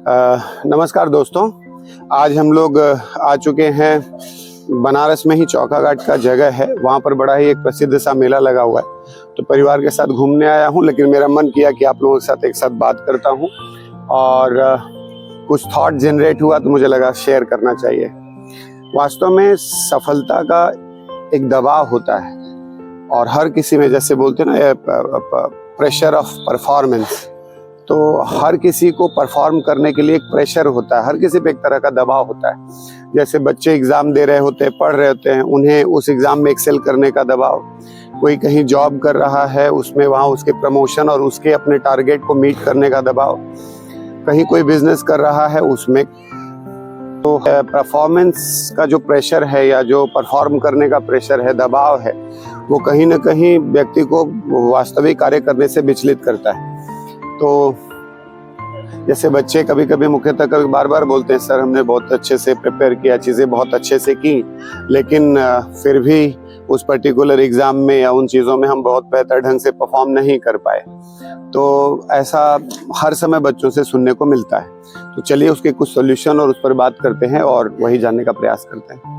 नमस्कार दोस्तों, आज हम लोग आ चुके हैं बनारस में ही चौका घाट का जगह है। वहाँ पर बड़ा ही एक प्रसिद्ध सा मेला लगा हुआ है। तो परिवार के साथ घूमने आया हूँ, लेकिन मेरा मन किया कि आप लोगों के साथ एक साथ बात करता हूँ और कुछ थॉट जनरेट हुआ तो मुझे लगा शेयर करना चाहिए। वास्तव में सफलता का एक दबाव होता है और हर किसी में, जैसे बोलते हैं ना, प्रेशर ऑफ परफॉर्मेंस, तो हर किसी को परफॉर्म करने के लिए एक प्रेशर होता है, हर किसी पे एक तरह का दबाव होता है। जैसे बच्चे एग्ज़ाम दे रहे होते हैं, पढ़ रहे होते हैं, उन्हें उस एग्ज़ाम में एक्सेल करने का दबाव। कोई कहीं जॉब कर रहा है, उसमें वहाँ उसके प्रमोशन और उसके अपने टारगेट को मीट करने का दबाव। कहीं कोई बिजनेस कर रहा है, उसमें तो परफॉर्मेंस का जो प्रेशर है या जो परफॉर्म करने का प्रेशर है, दबाव है, वो कहीं ना कहीं व्यक्ति को वास्तविक कार्य करने से विचलित करता है। तो जैसे बच्चे कभी कभी मुख्यतः कभी बार बार बोलते हैं, सर हमने बहुत अच्छे से प्रिपेयर किया, चीज़ें बहुत अच्छे से की, लेकिन फिर भी उस पर्टिकुलर एग्ज़ाम में या उन चीज़ों में हम बहुत बेहतर ढंग से परफॉर्म नहीं कर पाए। तो ऐसा हर समय बच्चों से सुनने को मिलता है। तो चलिए उसके कुछ सॉल्यूशन और उस पर बात करते हैं और वही जानने का प्रयास करते हैं।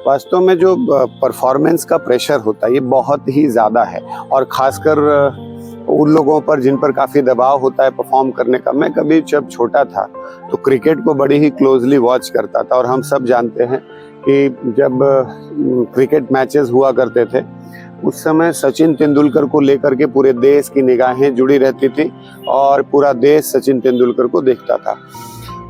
वास्तव में जो परफॉर्मेंस का प्रेशर होता है ये बहुत ही ज़्यादा है, और ख़ासकर उन लोगों पर जिन पर काफ़ी दबाव होता है परफॉर्म करने का। मैं कभी जब छोटा था तो क्रिकेट को बड़ी ही क्लोजली वॉच करता था, और हम सब जानते हैं कि जब क्रिकेट मैचेस हुआ करते थे उस समय सचिन तेंदुलकर को लेकर के पूरे देश की निगाहें जुड़ी रहती थी और पूरा देश सचिन तेंदुलकर को देखता था।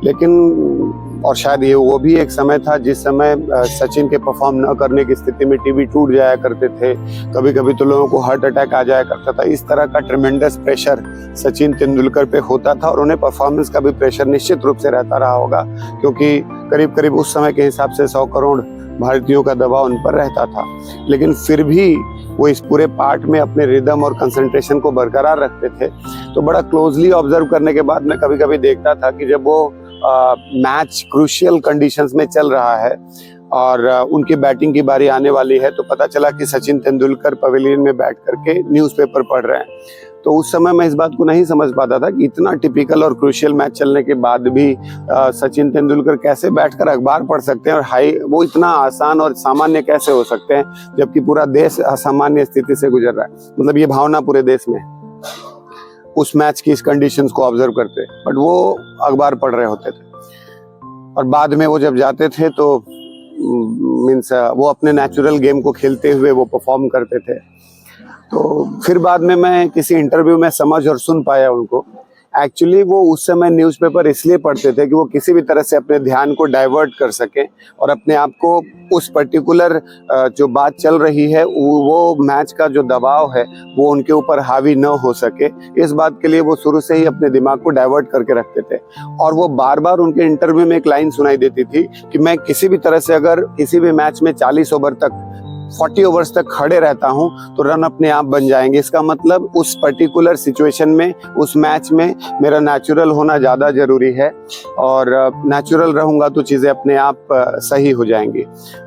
लेकिन और शायद ये वो भी एक समय था जिस समय सचिन के परफॉर्म न करने की स्थिति में टीवी टूट जाया करते थे, कभी कभी तो लोगों को हार्ट अटैक आ जाया करता था। इस तरह का ट्रेमेंडस प्रेशर सचिन तेंदुलकर पे होता था, और उन्हें परफॉर्मेंस का भी प्रेशर निश्चित रूप से रहता रहा होगा, क्योंकि करीब करीब उस समय के हिसाब से 100 करोड़ भारतीयों का दबाव उन पर रहता था। लेकिन फिर भी वो इस पूरे पार्ट में अपने रिदम और कंसंट्रेशन को बरकरार रखते थे। तो बड़ा क्लोजली ऑब्जर्व करने के बाद मैं कभी कभी देखता था कि जब वो मैच क्रूशियल कंडीशंस में चल रहा है और उनकी बैटिंग की बारी आने वाली है, तो पता चला कि सचिन तेंदुलकर पवेलियन में बैठ करके न्यूज़पेपर पढ़ रहे हैं। तो उस समय मैं इस बात को नहीं समझ पाता था कि इतना टिपिकल और क्रूशियल मैच चलने के बाद भी सचिन तेंदुलकर कैसे बैठकर अखबार पढ़ सकते हैं, और वो इतना आसान और सामान्य कैसे हो सकते हैं, जबकि पूरा देश असामान्य स्थिति से गुजर रहा है। मतलब ये भावना पूरे देश में उस मैच की इस कंडीशंस को ऑब्जर्व करते, बट वो अखबार पढ़ रहे होते थे। और बाद में वो जब जाते थे तो मीन्स वो अपने नेचुरल गेम को खेलते हुए वो परफॉर्म करते थे। तो फिर बाद में मैं किसी इंटरव्यू में समझ और सुन पाया उनको, एक्चुअली वो उस समय न्यूज़पेपर इसलिए पढ़ते थे कि वो किसी भी तरह से अपने ध्यान को डाइवर्ट कर सकें और अपने आप को उस पर्टिकुलर जो बात चल रही है, वो मैच का जो दबाव है वो उनके ऊपर हावी न हो सके, इस बात के लिए वो शुरू से ही अपने दिमाग को डाइवर्ट करके रखते थे। और वो बार बार उनके इंटरव्यू में एक लाइन सुनाई देती थी कि मैं किसी भी तरह से अगर किसी भी मैच में 40 ओवर तक 40 ओवर्स तक खड़े रहता हूं तो रन अपने आप बन जाएंगे। इसका मतलब उस पर्टिकुलर सिचुएशन में, उस मैच में मेरा नेचुरल होना ज़्यादा ज़रूरी है, और नेचुरल रहूँगा तो चीज़ें अपने आप सही हो जाएंगी।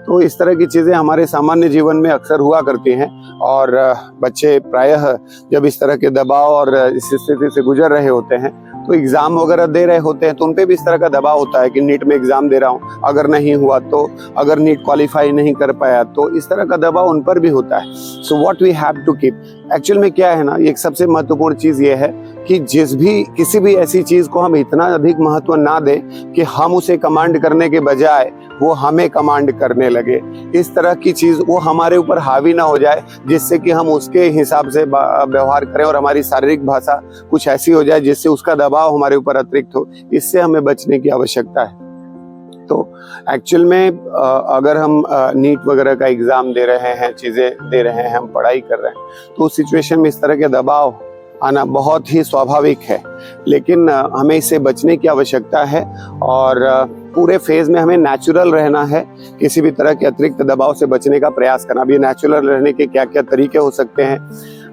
तो इस तरह की चीज़ें हमारे सामान्य जीवन में अक्सर हुआ करती हैं, और बच्चे प्रायः जब इस तरह के दबाव और इस स्थिति से गुजर रहे होते हैं तो एग्ज़ाम वगैरह दे रहे होते हैं, तो उन पे भी इस तरह का दबाव होता है कि नीट में एग्ज़ाम दे रहा हूँ, अगर नहीं हुआ तो, अगर नीट क्वालिफाई नहीं कर पाया तो, इस तरह का दबाव उन पर भी होता है। So what we have to keep, actual में क्या है ना, एक सबसे महत्वपूर्ण चीज़ ये है कि किसी भी ऐसी चीज़ को हम इतना अधिक महत्व ना दें कि हम उसे कमांड करने के बजाय वो हमें कमांड करने लगे। इस तरह की चीज़ वो हमारे ऊपर हावी ना हो जाए जिससे कि हम उसके हिसाब से व्यवहार करें और हमारी शारीरिक भाषा कुछ ऐसी हो जाए जिससे उसका दबाव हमारे ऊपर अतिरिक्त हो। इससे हमें बचने की आवश्यकता है। तो एक्चुअल में अगर हम नीट वगैरह का एग्ज़ाम दे रहे हैं, चीज़ें दे रहे हैं, हम पढ़ाई कर रहे हैं, तो उस सिचुएशन में इस तरह के दबाव आना बहुत ही स्वाभाविक है, लेकिन हमें इससे बचने की आवश्यकता है और पूरे फेज़ में हमें नेचुरल रहना है। किसी भी तरह के अतिरिक्त दबाव से बचने का प्रयास करना। अब ये नेचुरल रहने के क्या क्या तरीके हो सकते हैं?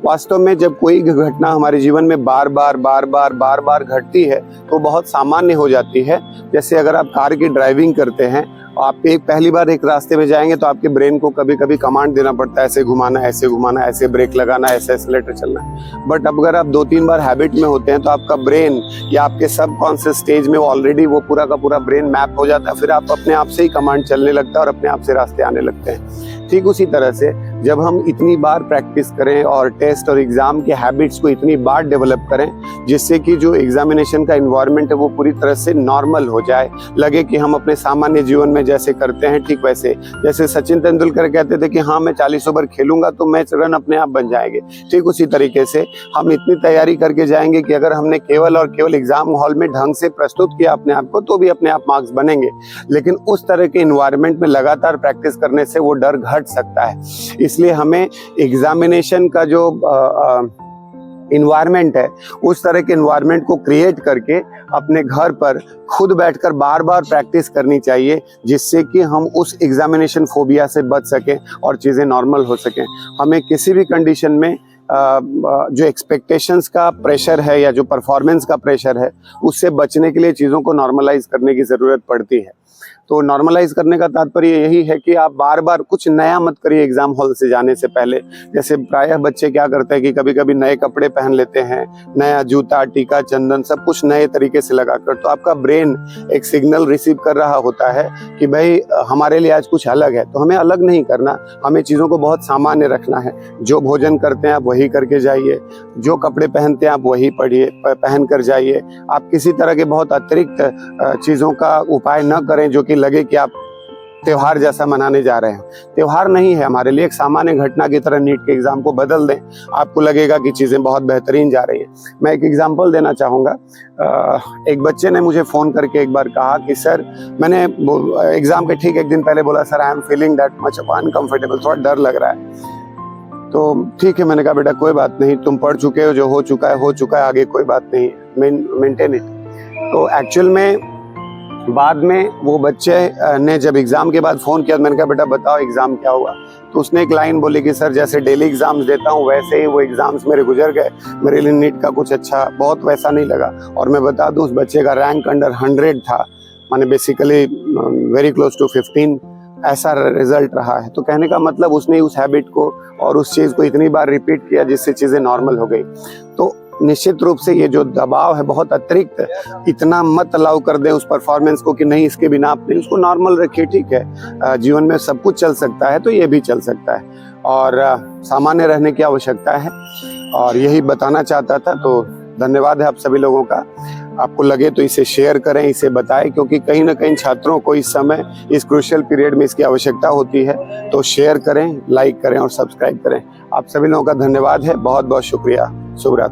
वास्तव में जब कोई घटना हमारे जीवन में बार बार घटती है तो बहुत सामान्य हो जाती है। जैसे अगर आप कार की ड्राइविंग करते हैं आप एक पहली बार एक रास्ते में जाएंगे तो आपके ब्रेन को कभी कभी कमांड देना पड़ता है, ऐसे घुमाना, ऐसे घुमाना, ऐसे ब्रेक लगाना, ऐसे एक्सीलरेटर चलना। बट अब अगर आप 2-3 बार हैबिट में होते हैं तो आपका ब्रेन या आपके सबकॉन्शियस स्टेज में ऑलरेडी वो पूरा का पूरा ब्रेन मैप हो जाता है, फिर आप अपने आप से ही कमांड चलने लगता है और अपने आप से रास्ते आने लगते हैं। ठीक उसी तरह से जब हम इतनी बार प्रैक्टिस करें और टेस्ट और एग्जाम के हैबिट्स को इतनी बार डेवलप करें जिससे कि जो एग्जामिनेशन का इन्वायरमेंट है वो पूरी तरह से नॉर्मल हो जाए, लगे कि हम अपने सामान्य जीवन में जैसे करते हैं ठीक वैसे। जैसे सचिन तेंदुलकर कहते थे कि हाँ मैं 40 ओवर खेलूंगा तो मैच रन अपने आप बन जाएंगे, ठीक उसी तरीके से हम इतनी तैयारी करके जाएंगे कि अगर हमने केवल और केवल एग्जाम हॉल में ढंग से प्रस्तुत किया अपने आप को तो भी अपने आप मार्क्स बनेंगे। लेकिन उस तरह के इन्वायरमेंट में लगातार प्रैक्टिस करने से वो डर घट सकता है। इसलिए हमें एग्जामिनेशन का जो इन्वायरमेंट है उस तरह के इन्वायरमेंट को क्रिएट करके अपने घर पर खुद बैठकर बार बार प्रैक्टिस करनी चाहिए, जिससे कि हम उस एग्जामिनेशन फोबिया से बच सकें और चीज़ें नॉर्मल हो सकें। हमें किसी भी कंडीशन में जो एक्सपेक्टेशंस का प्रेशर है या जो परफॉर्मेंस का प्रेशर है उससे बचने के लिए चीज़ों को नॉर्मलाइज करने की ज़रूरत पड़ती है। तो नॉर्मलाइज करने का तात्पर्य यही है कि आप बार बार कुछ नया मत करिए एग्जाम हॉल से जाने से पहले। जैसे प्रायः बच्चे क्या करते हैं कि कभी कभी नए कपड़े पहन लेते हैं, नया जूता, टीका, चंदन सब कुछ नए तरीके से लगाकर, तो आपका ब्रेन एक सिग्नल रिसीव कर रहा होता है कि भाई हमारे लिए आज कुछ अलग है। तो हमें अलग नहीं करना, हमें चीज़ों को बहुत सामान्य रखना है। जो भोजन करते हैं आप वही करके जाइए, जो कपड़े पहनते हैं आप वही पहन कर जाइए। आप किसी तरह के बहुत अतिरिक्त चीज़ों का उपाय न करें जो कि लगे कि आप त्योहार जैसा मनाने जा रहे हैं। त्योहार नहीं है हमारे लिए, एक सामान्य घटना की तरह नीट के एग्जाम को बदल दें, आपको लगेगा कि चीज़ें बहुत बेहतरीन जा रही हैं। मैं एक एग्जांपल देना चाहूँगा। एक बच्चे ने मुझे फ़ोन करके एक बार कहा कि सर, मैंने एग्ज़ाम के ठीक एक दिन पहले बोला sir I am feeling that much of uncomfortable, थोड़ा डर लग रहा है। तो ठीक है, मैंने कहा बेटा कोई बात नहीं, तुम पढ़ चुके हो, जो हो चुका है, आगे कोई बात नहीं, मेंटेन इट। तो एक्चुअल में बाद में वो बच्चे ने जब एग्ज़ाम के बाद फ़ोन किया, मैंने कहा बेटा बताओ एग्ज़ाम क्या हुआ। तो उसने एक लाइन बोली कि सर जैसे डेली एग्ज़ाम्स देता हूँ वैसे ही वो एग्ज़ाम्स मेरे गुजर गए, मेरे लिए नीट का कुछ अच्छा बहुत वैसा नहीं लगा। और मैं बता दूँ उस बच्चे का रैंक अंडर 100 था, माने बेसिकली वेरी क्लोज टू 15 ऐसा रिजल्ट रहा है। तो कहने का मतलब उसने उस हैबिट को और उस चीज़ को इतनी बार रिपीट किया जिससे चीज़ें नॉर्मल हो गई। तो निश्चित रूप से ये जो दबाव है बहुत अतिरिक्त, इतना मत अलाउ कर दें उस परफॉर्मेंस को कि नहीं इसके बिना आप नहीं, उसको नॉर्मल रखिए। ठीक है, जीवन में सब कुछ चल सकता है तो ये भी चल सकता है और सामान्य रहने की आवश्यकता है, और यही बताना चाहता था। तो धन्यवाद है आप सभी लोगों का। आपको लगे तो इसे शेयर करें, इसे बताएं, क्योंकि कहीं ना कहीं छात्रों को इस समय इस क्रूशियल पीरियड में इसकी आवश्यकता होती है। तो शेयर करें, लाइक करें और सब्सक्राइब करें। आप सभी लोगों का धन्यवाद है, बहुत बहुत शुक्रिया। शुभ रात्रि।